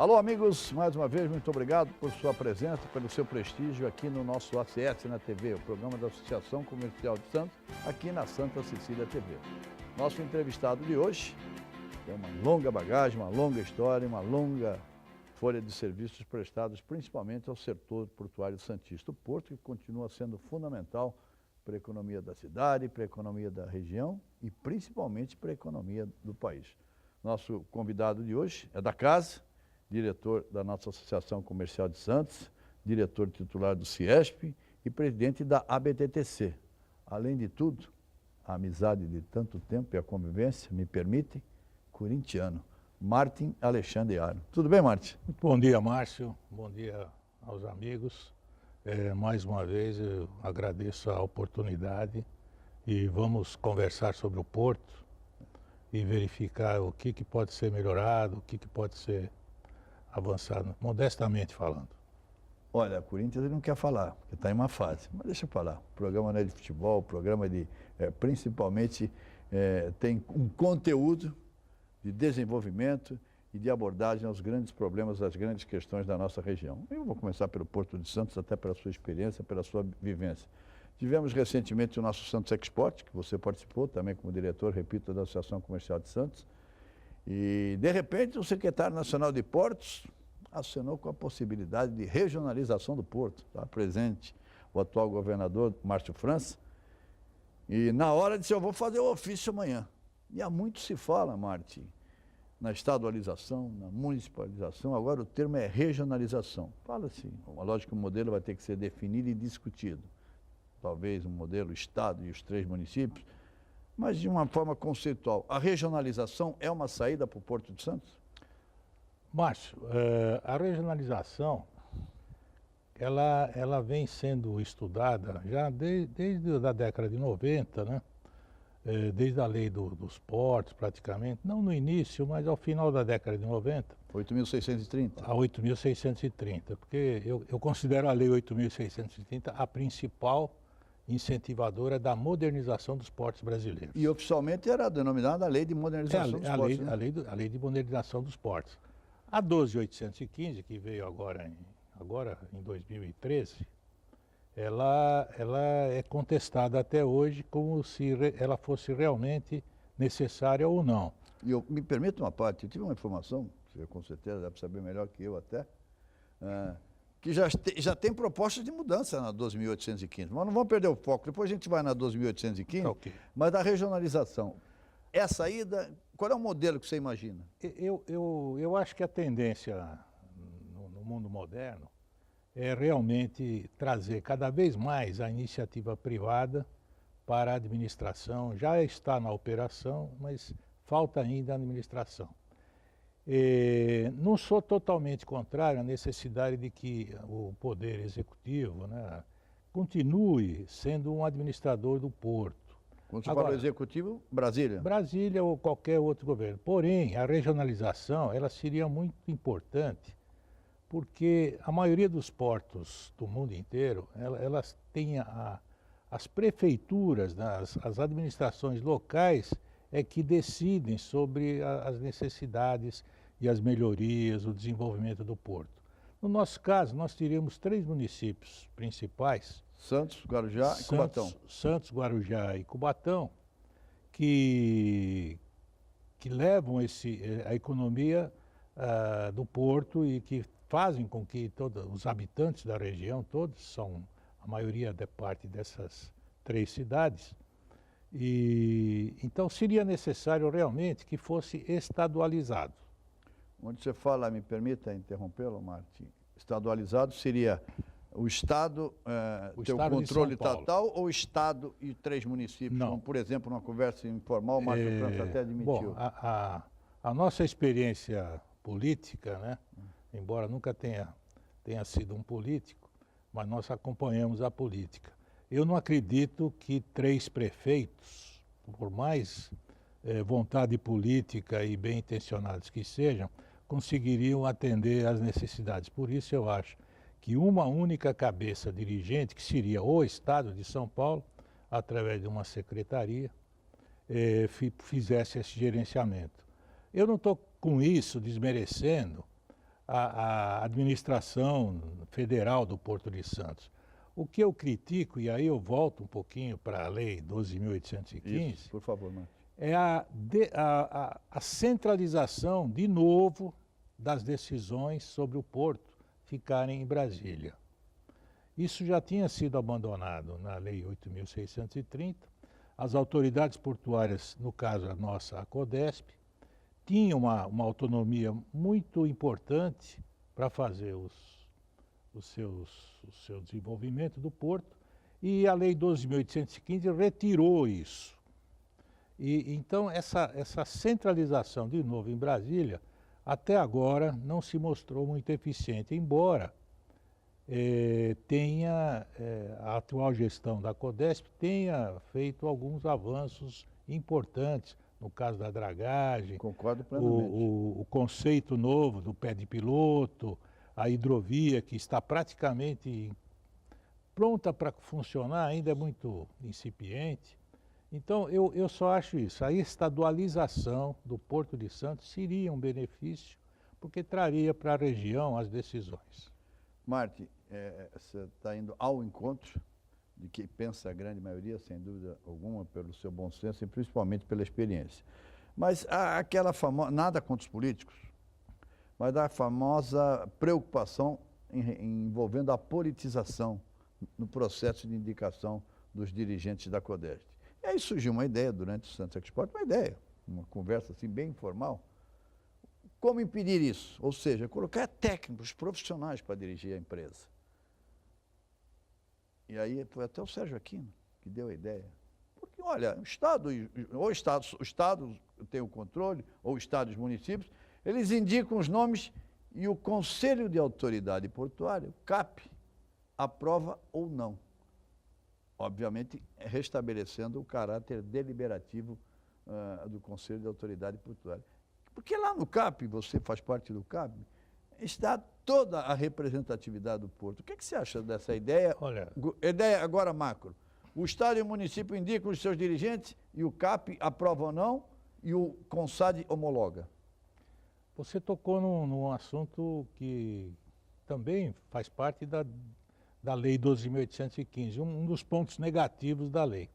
Alô, amigos, mais uma vez, muito obrigado por sua presença, pelo seu prestígio aqui no nosso ACS na TV, o programa da Associação Comercial de Santos, aqui na Santa Cecília TV. Nosso entrevistado de hoje tem uma longa bagagem, uma longa história, uma longa folha de serviços prestados principalmente ao setor portuário santista. O porto que continua sendo fundamental para a economia da cidade, para a economia da região e principalmente para a economia do país. Nosso convidado de hoje é da casa, diretor da nossa Associação Comercial de Santos, diretor titular do CIESP e presidente da ABTTC. Além de tudo, a amizade de tanto tempo e a convivência me permitem, corintiano, Martin Alexandre Aro. Tudo bem, Martin? Bom dia, Márcio. Bom dia aos amigos. Mais uma vez eu agradeço a oportunidade e vamos conversar sobre o Porto e verificar o que pode ser melhorado, o que pode ser avançado, modestamente falando. Olha, o Corinthians ele não quer falar, porque está em uma fase, mas deixa eu falar. O programa não é de futebol, o programa principalmente tem um conteúdo de desenvolvimento e de abordagem aos grandes problemas, às grandes questões da nossa região. Eu vou começar pelo Porto de Santos, até pela sua experiência, pela sua vivência. Tivemos recentemente o nosso Santos Export, que você participou também como diretor, repito, da Associação Comercial de Santos. E, de repente, o secretário nacional de Portos assinou com a possibilidade de regionalização do Porto. Está presente o atual governador, Márcio França. E, na hora, disse, eu vou fazer o ofício amanhã. E há muito se fala, Martim, na estadualização, na municipalização, agora o termo é regionalização. Fala-se, lógico que o modelo vai ter que ser definido e discutido. Talvez um modelo Estado e os 3 municípios, mas de uma forma conceitual. A regionalização é uma saída para o Porto de Santos? Márcio, a regionalização, ela vem sendo estudada já desde a década de 90, né? Desde a lei dos portos, praticamente, não no início, mas ao final da década de 90. 8.630? A 8.630, porque eu considero a lei 8.630 a principal incentivadora da modernização dos portos brasileiros. E oficialmente era denominada a Lei de Modernização dos Portos, né? A lei de modernização dos portos. A 12.815, que veio agora em 2013, ela é contestada até hoje como se ela fosse realmente necessária ou não. E me permite uma parte, eu tive uma informação, você com certeza deve saber melhor que eu até, que já tem propostas de mudança na 12.815, mas não vamos perder o foco, depois a gente vai na 12.815, okay. Mas da regionalização. É a saída, qual é o modelo que você imagina? Eu acho que a tendência no mundo moderno é realmente trazer cada vez mais a iniciativa privada para a administração. Já está na operação, mas falta ainda a administração. Não sou totalmente contrário à necessidade de que o Poder Executivo, né, continue sendo um administrador do porto. Quando você fala do Executivo, Brasília? Brasília ou qualquer outro governo. Porém, a regionalização ela seria muito importante, porque a maioria dos portos do mundo inteiro, elas têm as prefeituras, né, as administrações locais é que decidem sobre as necessidades e as melhorias, o desenvolvimento do porto. No nosso caso, nós teríamos 3 municípios principais. Santos, Guarujá e Cubatão. Santos, Guarujá e Cubatão, que levam a economia do porto e que fazem com que todos os habitantes da região, todos são, a maioria da parte dessas 3 cidades, e então seria necessário realmente que fosse estadualizado. Onde você fala, me permita interrompê-lo, Martim, estadualizado seria o Estado ter o controle total ou o Estado e 3 municípios? Não. Como, por exemplo, numa conversa informal, o Márcio França até admitiu. Bom, a nossa experiência política, né, embora nunca tenha sido um político, mas nós acompanhamos a política. Eu não acredito que 3 prefeitos, por mais vontade política e bem intencionados que sejam, conseguiriam atender às necessidades. Por isso eu acho que uma única cabeça dirigente, que seria o Estado de São Paulo, através de uma secretaria, fizesse esse gerenciamento. Eu não estou com isso desmerecendo a administração federal do Porto de Santos. O que eu critico, e aí eu volto um pouquinho para a Lei 12.815, Isso, por favor, Márcio. é a centralização, de novo, das decisões sobre o porto ficarem em Brasília. Isso já tinha sido abandonado na Lei 8.630. As autoridades portuárias, no caso a nossa, a CODESP, tinham uma autonomia muito importante para fazer o seu desenvolvimento do porto, e a Lei 12.815 retirou isso. E então essa centralização, de novo, em Brasília, até agora não se mostrou muito eficiente, embora a atual gestão da CODESP tenha feito alguns avanços importantes, no caso da dragagem. Concordo plenamente. O conceito novo do pé de piloto, a hidrovia que está praticamente pronta para funcionar, ainda é muito incipiente. Então, eu só acho isso. A estadualização do Porto de Santos seria um benefício, porque traria para a região as decisões. Marty, você está indo ao encontro de que pensa a grande maioria, sem dúvida alguma, pelo seu bom senso e principalmente pela experiência. Mas há aquela famosa, nada contra os políticos, mas há a famosa preocupação envolvendo a politização no processo de indicação dos dirigentes da CODESP. E aí surgiu uma ideia durante o Santos Export, uma conversa assim bem informal. Como impedir isso? Ou seja, colocar técnicos profissionais para dirigir a empresa. E aí foi até o Sérgio Aquino que deu a ideia. Porque, olha, o Estado tem o controle, ou o Estado e os municípios, eles indicam os nomes e o Conselho de Autoridade Portuária, o CAP, aprova ou não. Obviamente, restabelecendo o caráter deliberativo do Conselho de Autoridade Portuária. Porque lá no CAP, você faz parte do CAP, está toda a representatividade do Porto. O que você acha dessa ideia? Olha, ideia agora macro. O Estado e o município indicam os seus dirigentes e o CAP aprova ou não e o CONSAD homologa. você tocou num assunto que também faz parte da Lei 12.815, um dos pontos negativos da lei.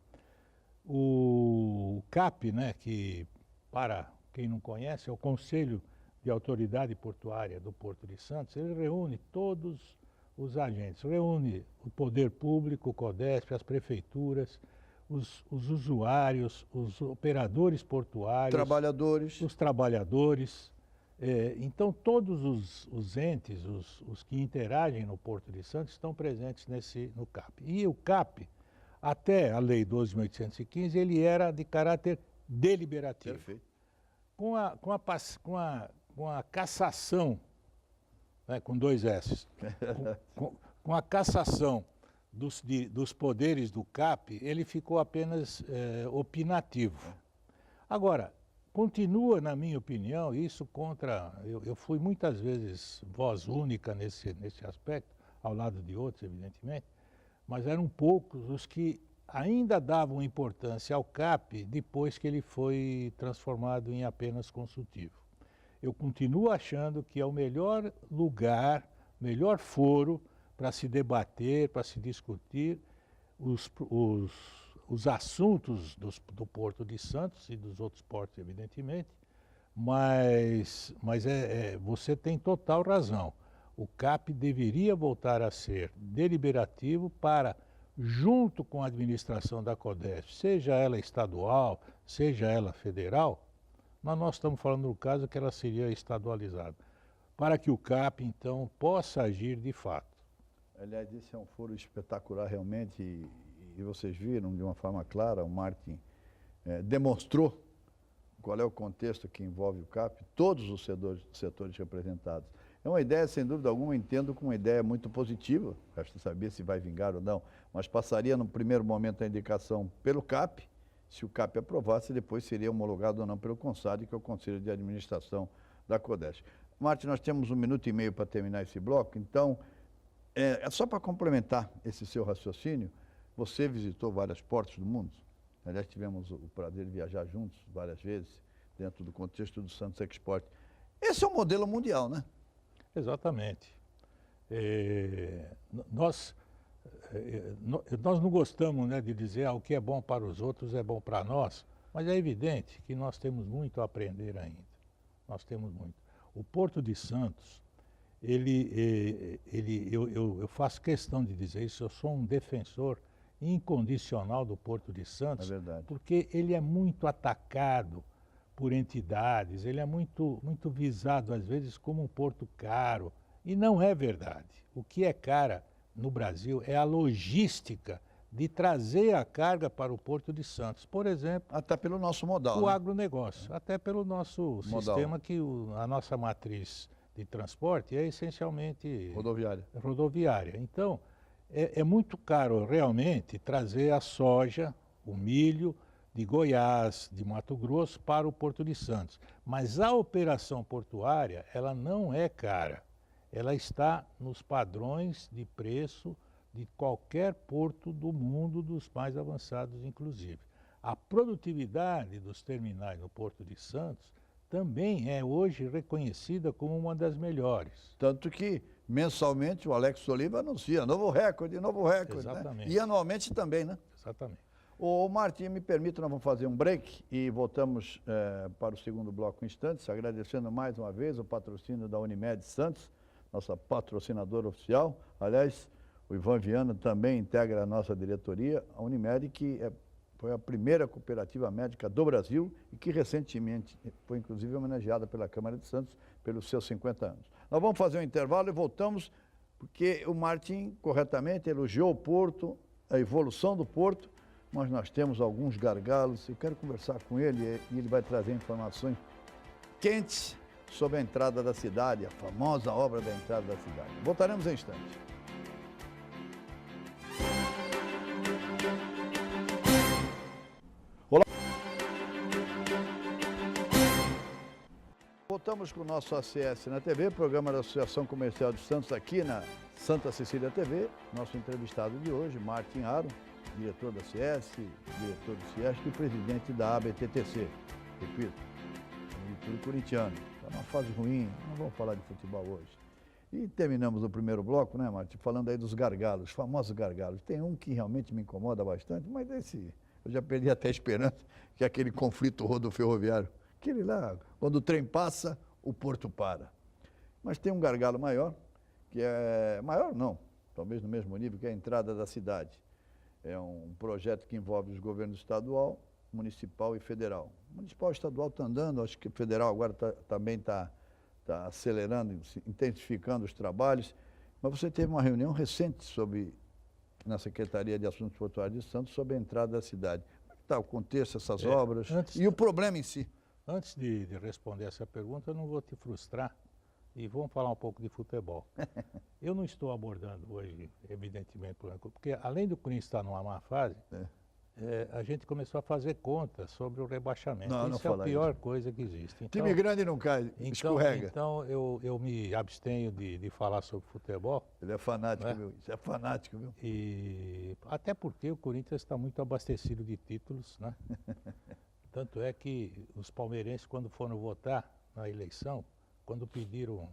O CAP, né, que, para quem não conhece, é o Conselho de Autoridade Portuária do Porto de Santos, ele reúne todos os agentes, reúne o poder público, o CODESP, as prefeituras, os usuários, os operadores portuários, os trabalhadores. Então, todos os entes, os que interagem no Porto de Santos, estão presentes no CAP. E o CAP, até a Lei 12.815, ele era de caráter deliberativo. Perfeito. Com a cassação, né, com 2 S, com a cassação dos poderes do CAP, ele ficou apenas opinativo. Agora, continua, na minha opinião, isso contra... Eu fui muitas vezes voz única nesse aspecto, ao lado de outros, evidentemente, mas eram poucos os que ainda davam importância ao CAP depois que ele foi transformado em apenas consultivo. Eu continuo achando que é o melhor lugar, melhor foro para se debater, para se discutir os assuntos do Porto de Santos e dos outros portos, evidentemente, mas você tem total razão. O CAP deveria voltar a ser deliberativo para, junto com a administração da CODESP, seja ela estadual, seja ela federal, mas nós estamos falando no caso que ela seria estadualizada, para que o CAP, então, possa agir de fato. Aliás, esse é um foro espetacular realmente, e vocês viram de uma forma clara, o Martin demonstrou qual é o contexto que envolve o CAP, todos os setores representados. É uma ideia, sem dúvida alguma, entendo como uma ideia muito positiva, resta saber se vai vingar ou não, mas passaria no primeiro momento a indicação pelo CAP, se o CAP aprovasse, depois seria homologado ou não pelo CONSAD, que é o Conselho de Administração da CODESP. Martin, nós temos 1 minuto e meio para terminar esse bloco, então, só para complementar esse seu raciocínio, você visitou vários portos do mundo, aliás, tivemos o prazer de viajar juntos várias vezes, dentro do contexto do Santos Export. Esse é um modelo mundial, né? Exatamente. Nós não gostamos, né, de dizer o que é bom para os outros é bom para nós, mas é evidente que nós temos muito a aprender ainda. Nós temos muito. O Porto de Santos, eu faço questão de dizer isso, eu sou um defensor incondicional do Porto de Santos, porque ele é muito atacado por entidades, ele é muito visado às vezes como um porto caro, e não é verdade. O que é cara no Brasil é a logística de trazer a carga para o Porto de Santos. Por exemplo, até pelo nosso modal, o agronegócio, até pelo nosso modal. Sistema que a nossa matriz de transporte é essencialmente rodoviária. Então, é muito caro realmente trazer a soja, o milho de Goiás, de Mato Grosso para o Porto de Santos. Mas a operação portuária, ela não é cara. Ela está nos padrões de preço de qualquer porto do mundo, dos mais avançados inclusive. A produtividade dos terminais no Porto de Santos também é hoje reconhecida como uma das melhores. Tanto que mensalmente o Alex Oliva anuncia novo recorde. Exatamente. Né? E anualmente também, né? Exatamente. Ô Martim, me permita, nós vamos fazer um break e voltamos para o segundo bloco em instantes, agradecendo mais uma vez o patrocínio da Unimed Santos, nossa patrocinadora oficial. Aliás, o Ivan Viana também integra a nossa diretoria, a Unimed, que foi a primeira cooperativa médica do Brasil e que recentemente foi inclusive homenageada pela Câmara de Santos pelos seus 50 anos. Nós vamos fazer um intervalo e voltamos, porque o Martim corretamente elogiou o Porto, a evolução do Porto, mas nós temos alguns gargalos. Eu quero conversar com ele e ele vai trazer informações quentes sobre a entrada da cidade, a famosa obra da entrada da cidade. Voltaremos em instantes. Olá. Voltamos com o nosso ACS na TV, programa da Associação Comercial de Santos, aqui na Santa Cecília TV. Nosso entrevistado de hoje, Martim Aro, diretor da CS, diretor do CIESP e presidente da ABTTC. Repito, tudo corintiano. Está numa fase ruim, não vamos falar de futebol hoje. E terminamos o primeiro bloco, né, Martim, falando aí dos gargalos, famosos gargalos. Tem um que realmente me incomoda bastante, mas esse eu já perdi até a esperança, que é aquele conflito rodoferroviário. Aquele lá, quando o trem passa, o porto para. Mas tem um gargalo maior, que é... Maior não, talvez no mesmo nível, que é a entrada da cidade. É um projeto que envolve os governos estadual, municipal e federal. O municipal e estadual está andando, acho que o federal agora também está acelerando, intensificando os trabalhos. Mas você teve uma reunião recente na Secretaria de Assuntos Portuários de Santos sobre a entrada da cidade. Como é que está o contexto dessas obras e o problema em si? Antes de responder essa pergunta, eu não vou te frustrar e vamos falar um pouco de futebol. Eu não estou abordando hoje, evidentemente, porque além do Corinthians estar numa má fase, a gente começou a fazer contas sobre o rebaixamento. Isso é a pior coisa que existe. Então, time grande não cai, escorrega. Então eu me abstenho de falar sobre futebol. Ele é fanático, viu? Isso é fanático, viu? E até porque o Corinthians está muito abastecido de títulos, né? Tanto é que os palmeirenses, quando foram votar na eleição, quando pediram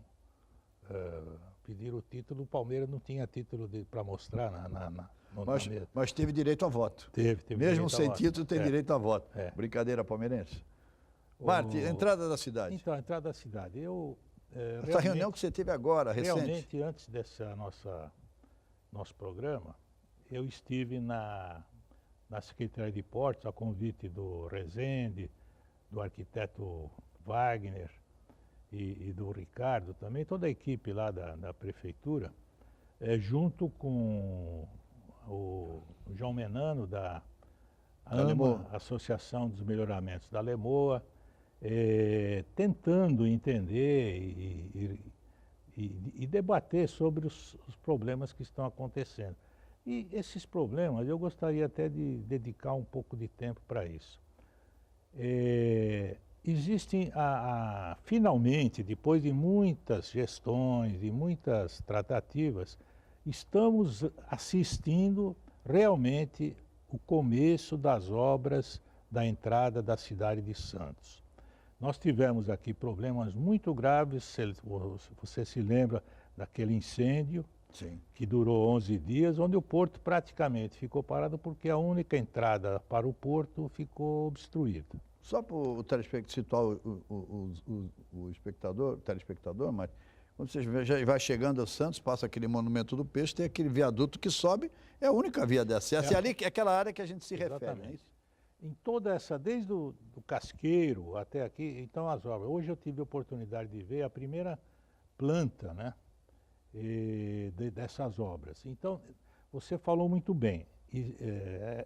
o título, o Palmeiras não tinha título para mostrar na mesa. Mas teve direito a voto. Teve mesmo sem título, tem direito a voto. É. Brincadeira palmeirense. Martim, entrada da cidade. Então, a entrada da cidade. Essa reunião que você teve agora, recente. Realmente, antes desse nosso programa, eu estive na Secretaria de Portos, a convite do Rezende, do arquiteto Wagner e do Ricardo também, toda a equipe lá da prefeitura, junto com o João Menano, da AMA, Associação dos Melhoramentos da Lemoa, tentando entender e debater sobre os problemas que estão acontecendo. E esses problemas, eu gostaria até de dedicar um pouco de tempo para isso. Existem, finalmente, depois de muitas gestões e muitas tratativas, estamos assistindo realmente o começo das obras da entrada da cidade de Santos. Nós tivemos aqui problemas muito graves, você se lembra daquele incêndio Sim. que durou 11 dias, onde o porto praticamente ficou parado porque a única entrada para o porto ficou obstruída. Só para o telespectador, situar o espectador, o telespectador, mas quando você já vai chegando a Santos, passa aquele monumento do peixe, tem aquele viaduto que sobe, é a única via de acesso. É ali, é aquela área que a gente se refere, não é isso? Em toda essa, desde o do Casqueiro até aqui, então as obras. Hoje eu tive a oportunidade de ver a primeira planta, né, dessas obras. Então, você falou muito bem,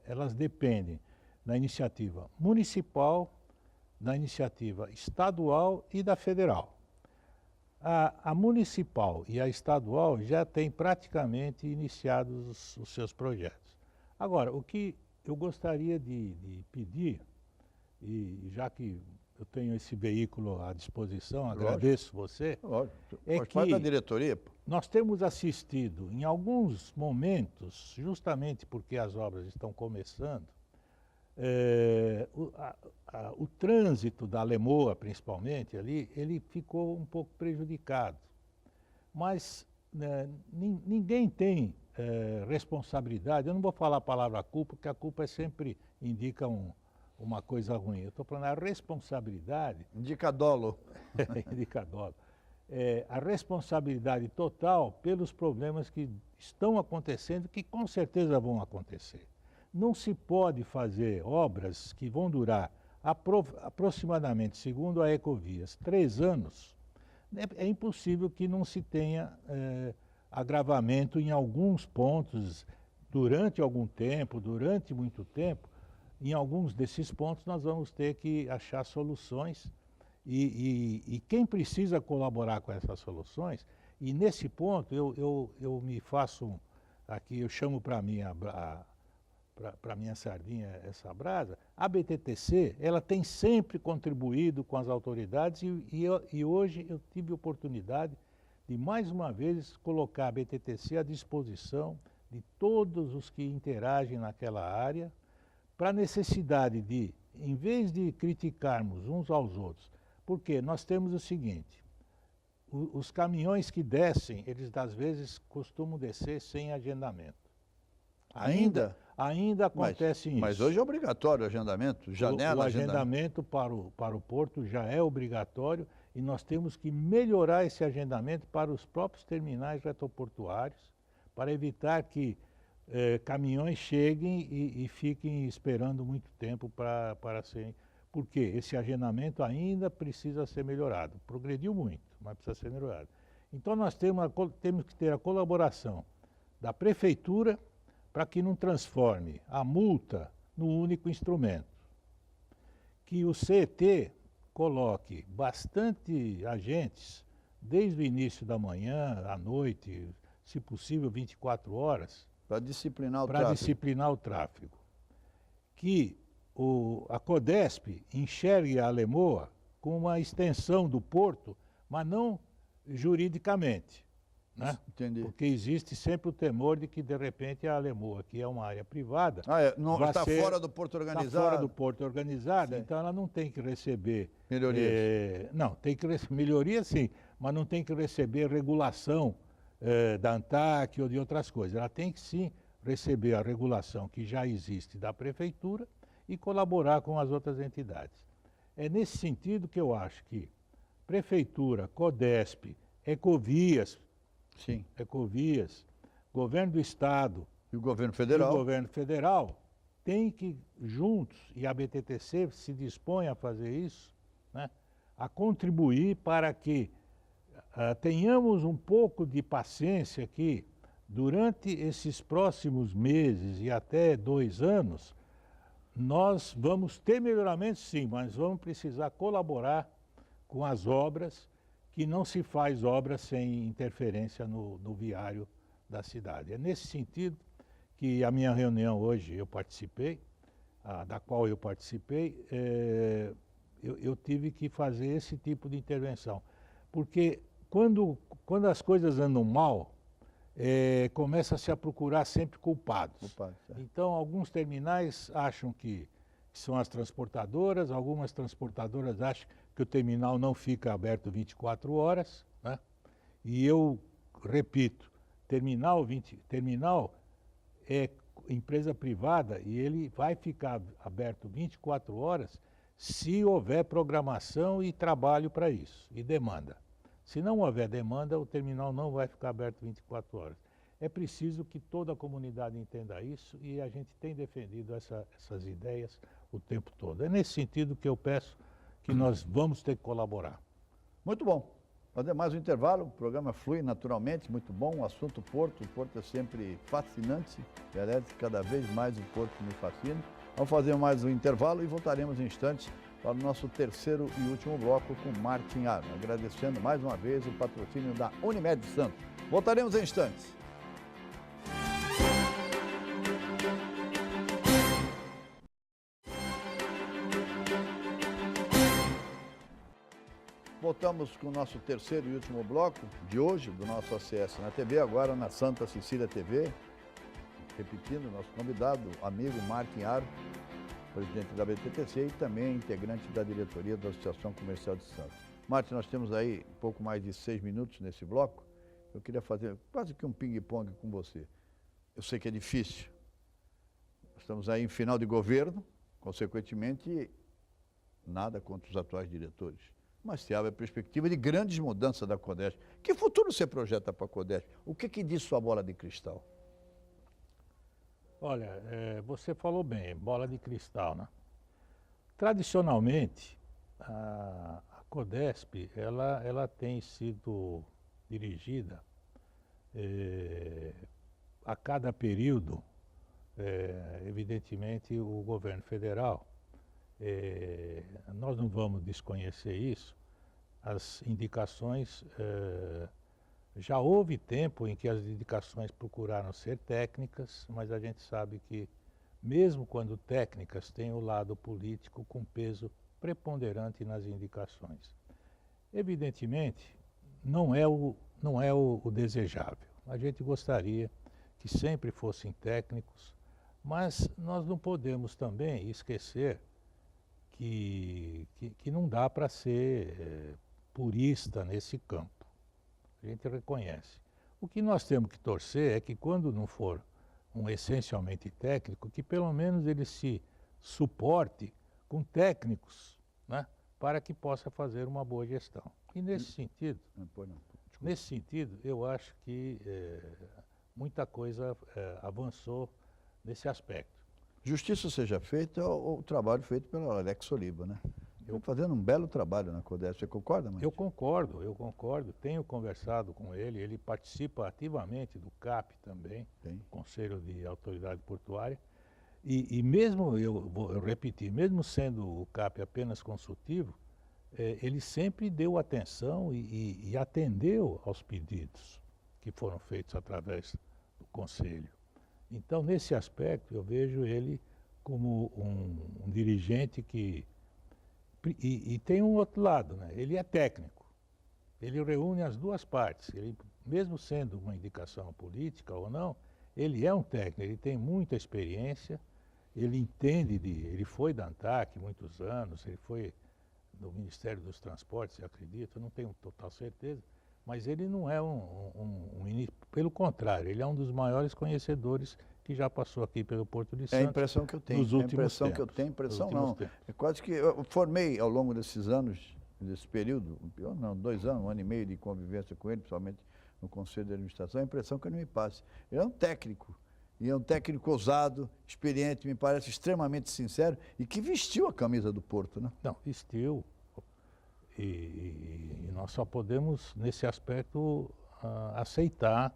elas dependem da iniciativa municipal, da iniciativa estadual e da federal. A municipal e a estadual já têm praticamente iniciados os seus projetos. Agora, o que eu gostaria de pedir, e já que eu tenho esse veículo à disposição, agradeço você, é que parte da diretoria. Nós temos assistido em alguns momentos, justamente porque as obras estão começando, o trânsito da Lemoa, principalmente ali, ele ficou um pouco prejudicado. Mas ninguém tem responsabilidade. Eu não vou falar a palavra culpa, porque a culpa sempre indica uma coisa ruim. Eu estou falando a responsabilidade... Indica dolo. Indica dolo. A responsabilidade total pelos problemas que estão acontecendo, que com certeza vão acontecer. Não se pode fazer obras que vão durar aproximadamente, segundo a Ecovias, 3 anos. É impossível que não se tenha agravamento em alguns pontos durante algum tempo, durante muito tempo. Em alguns desses pontos nós vamos ter que achar soluções e quem precisa colaborar com essas soluções, e nesse ponto eu me faço aqui, eu chamo para mim para minha sardinha essa brasa, a BTTC, ela tem sempre contribuído com as autoridades e hoje eu tive a oportunidade de mais uma vez colocar a BTTC à disposição de todos os que interagem naquela área, para a necessidade de, em vez de criticarmos uns aos outros, porque nós temos o seguinte, os caminhões que descem, eles às vezes costumam descer sem agendamento. Ainda acontece isso. Mas hoje é obrigatório o agendamento, janela, o agendamento para o porto já é obrigatório e nós temos que melhorar esse agendamento para os próprios terminais retroportuários, para evitar que caminhões cheguem e fiquem esperando muito tempo para serem... Porque esse agendamento ainda precisa ser melhorado. Progrediu muito, mas precisa ser melhorado. Então nós temos que ter a colaboração da prefeitura para que não transforme a multa num único instrumento. Que o CET coloque bastante agentes, desde o início da manhã, à noite, se possível 24 horas, para disciplinar o tráfego. Que a Codesp enxergue a Lemoa como uma extensão do porto, mas não juridicamente. Né? Entendi. Porque existe sempre o temor de que, de repente, a Lemoa, que é uma área privada... não está fora do porto organizado? Está fora do porto organizado, sim. Então ela não tem que receber... Melhorias? Não, tem que melhoria sim, mas não tem que receber regulação da ANTAC ou de outras coisas. Ela tem que sim receber a regulação que já existe da prefeitura e colaborar com as outras entidades. É nesse sentido que eu acho que prefeitura, Codesp, Ecovias, sim. Ecovias, governo do estado e o governo federal, tem que juntos, e a BTTC se dispõe a fazer isso, né, a contribuir para que tenhamos um pouco de paciência que durante esses próximos meses e até 2 anos, nós vamos ter melhoramentos sim, mas vamos precisar colaborar com as obras, que não se faz obra sem interferência no viário da cidade. É nesse sentido que a minha reunião hoje eu participei, da qual eu participei, eu tive que fazer esse tipo de intervenção. Porque quando as coisas andam mal, começa-se a procurar sempre culpados. Então, alguns terminais acham que que são as transportadoras. Algumas transportadoras acham que o terminal não fica aberto 24 horas, né? E eu repito, terminal é empresa privada e ele vai ficar aberto 24 horas se houver programação e trabalho para isso, e demanda. Se não houver demanda, o terminal não vai ficar aberto 24 horas. É preciso que toda a comunidade entenda isso e a gente tem defendido essas ideias o tempo todo. É nesse sentido que eu peço que nós vamos ter que colaborar. Muito bom. Fazer mais um intervalo, o programa flui naturalmente, muito bom. O assunto Porto, o Porto é sempre fascinante. E, aliás, cada vez mais o Porto me fascina. Vamos fazer mais um intervalo e voltaremos em instantes para o nosso terceiro e último bloco com Martin Aro. Agradecendo mais uma vez o patrocínio da Unimed Santos. Voltaremos em instantes. Voltamos com o nosso terceiro e último bloco de hoje, do nosso ACS na TV, agora na Santa Cecília TV. Repetindo, nosso convidado, amigo Martin Aro, presidente da BTTC e também integrante da diretoria da Associação Comercial de Santos. Martin, nós temos aí um pouco mais de 6 minutos nesse bloco. Eu queria fazer quase que um ping-pong com você. Eu sei que é difícil. Estamos aí em final de governo, consequentemente, nada contra os atuais diretores. Mas se abre a perspectiva de grandes mudanças da Codesp. Que futuro você projeta para a Codesp? O que diz sua bola de cristal? Olha, você falou bem, bola de cristal, né? Tradicionalmente, a Codesp, ela tem sido dirigida a cada período, evidentemente, o governo federal. Nós não vamos desconhecer isso. As indicações, já houve tempo em que as indicações procuraram ser técnicas, mas a gente sabe que, mesmo quando técnicas, tem o lado político com peso preponderante nas indicações. Evidentemente, não é o desejável. A gente gostaria que sempre fossem técnicos, mas nós não podemos também esquecer que não dá para ser purista nesse campo. A gente reconhece. O que nós temos que torcer é que, quando não for um essencialmente técnico, que pelo menos ele se suporte com técnicos, né, para que possa fazer uma boa gestão. E nesse sentido, eu acho que muita coisa avançou nesse aspecto. Justiça seja feita o trabalho feito pelo Alex Oliva, né? Eu fazendo um belo trabalho na Codesp. Você concorda, Martin? Eu concordo. Tenho conversado com ele, ele participa ativamente do CAP também, Conselho de Autoridade Portuária. E mesmo, eu vou repetir, mesmo sendo o CAP apenas consultivo, ele sempre deu atenção e atendeu aos pedidos que foram feitos através do Conselho. Então, nesse aspecto, eu vejo ele como um dirigente que... E tem um outro lado, né? Ele é técnico, ele reúne as duas partes. Ele, mesmo sendo uma indicação política ou não, ele é um técnico, ele tem muita experiência, ele entende ele foi da ANTAC muitos anos, ele foi do Ministério dos Transportes, eu acredito, não tenho total certeza, mas ele não é pelo contrário, ele é um dos maiores conhecedores que já passou aqui pelo Porto de Santos. É a impressão que eu tenho. Nos últimos tempos. Impressão não. É quase que eu formei ao longo desses anos, desse período, 2 anos, 1 ano e meio de convivência com ele, principalmente no Conselho de Administração, a impressão que ele me passa. Ele é um técnico, e é um técnico ousado, experiente, me parece extremamente sincero, e que vestiu a camisa do Porto, né? Não, vestiu. E nós só podemos, nesse aspecto, aceitar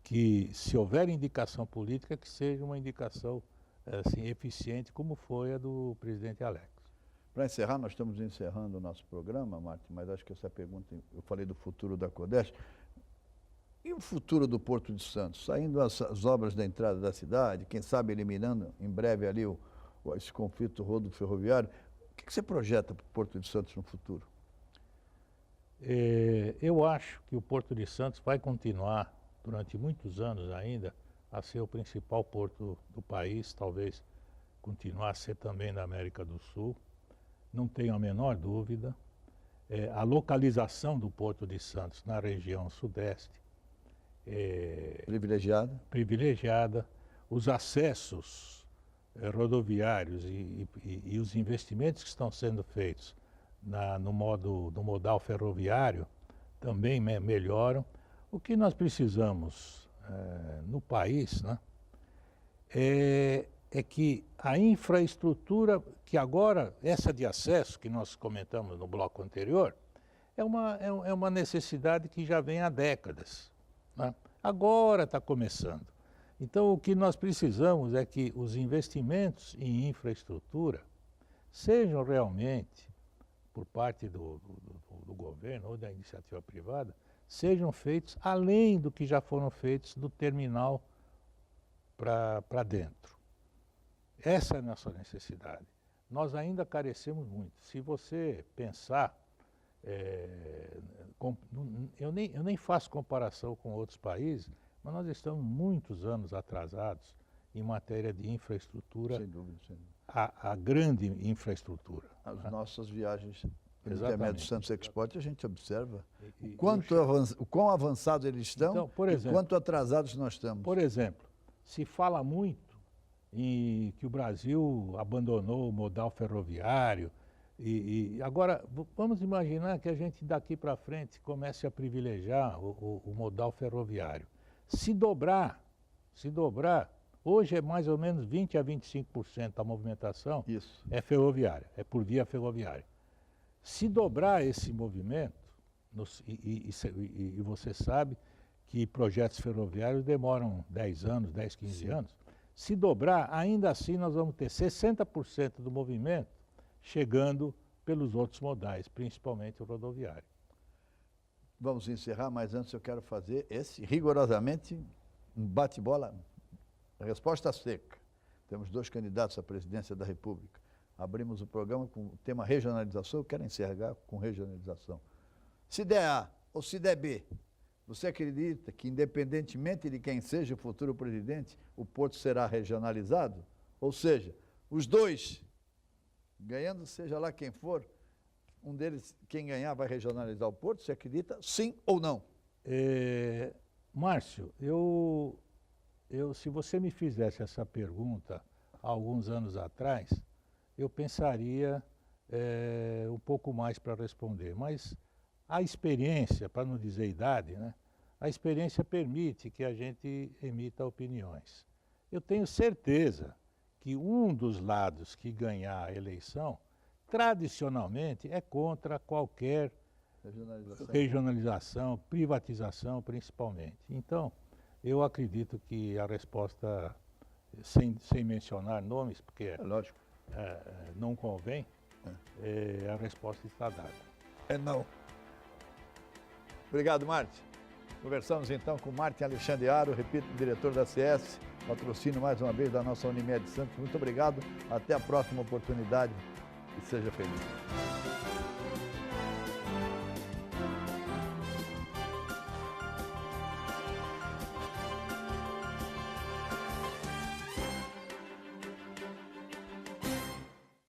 que, se houver indicação política, que seja uma indicação assim, eficiente, como foi a do presidente Alex. Para encerrar, nós estamos encerrando o nosso programa, Martin, mas acho que essa pergunta, eu falei do futuro da Codesp. E o futuro do Porto de Santos? Saindo as obras da entrada da cidade, quem sabe eliminando em breve ali esse conflito rodo-ferroviário, o que você projeta para o Porto de Santos no futuro? Eu acho que o Porto de Santos vai continuar, durante muitos anos ainda, a ser o principal porto do país, talvez continuar a ser também da América do Sul, não tenho a menor dúvida. A localização do Porto de Santos na região sudeste é privilegiada, os acessos rodoviários e os investimentos que estão sendo feitos no modal ferroviário também melhoram. O que nós precisamos no país, né, é que a infraestrutura, que agora, essa de acesso que nós comentamos no bloco anterior, é uma necessidade que já vem há décadas, né? Agora está começando. Então, o que nós precisamos é que os investimentos em infraestrutura sejam realmente, por parte do governo ou da iniciativa privada, sejam feitos além do que já foram feitos do terminal para dentro. Essa é a nossa necessidade. Nós ainda carecemos muito. Se você pensar, eu nem faço comparação com outros países, mas nós estamos muitos anos atrasados em matéria de infraestrutura. Sem dúvida, sem dúvida. A grande infraestrutura. As né? nossas viagens pelo Exatamente. intermédio do Santos Export, a gente observa E o quão avançados eles estão, então, por exemplo, e quanto atrasados nós estamos. Por exemplo, se fala muito em que o Brasil abandonou o modal ferroviário, e agora vamos imaginar que a gente daqui para frente comece a privilegiar o modal ferroviário. Se dobrar, hoje é mais ou menos 20 a 25% da movimentação. Isso. É ferroviária, é por via ferroviária. Se dobrar esse movimento, e você sabe que projetos ferroviários demoram 10 anos, 10, 15 Sim. anos, se dobrar, ainda assim nós vamos ter 60% do movimento chegando pelos outros modais, principalmente o rodoviário. Vamos encerrar, mas antes eu quero fazer rigorosamente, um bate-bola, resposta seca. Temos 2 candidatos à presidência da República. Abrimos o programa com o tema regionalização, eu quero encerrar com regionalização. Se der A ou se der B, você acredita que, independentemente de quem seja o futuro presidente, o Porto será regionalizado? Ou seja, os dois, ganhando seja lá quem for, um deles, quem ganhar, vai regionalizar o Porto? Você acredita? Sim ou não? Márcio, se você me fizesse essa pergunta há alguns anos atrás, eu pensaria um pouco mais para responder. Mas a experiência, para não dizer idade, né? A experiência permite que a gente emita opiniões. Eu tenho certeza que um dos lados que ganhar a eleição, tradicionalmente, é contra qualquer regionalização, privatização principalmente. Então, eu acredito que a resposta, sem mencionar nomes, porque lógico. Não convém, a resposta está dada. É não. Obrigado, Marte. Conversamos então com Marte Alexandre Aro, repito, diretor da CS, patrocínio mais uma vez da nossa Unimed Santos. Muito obrigado, até a próxima oportunidade e seja feliz.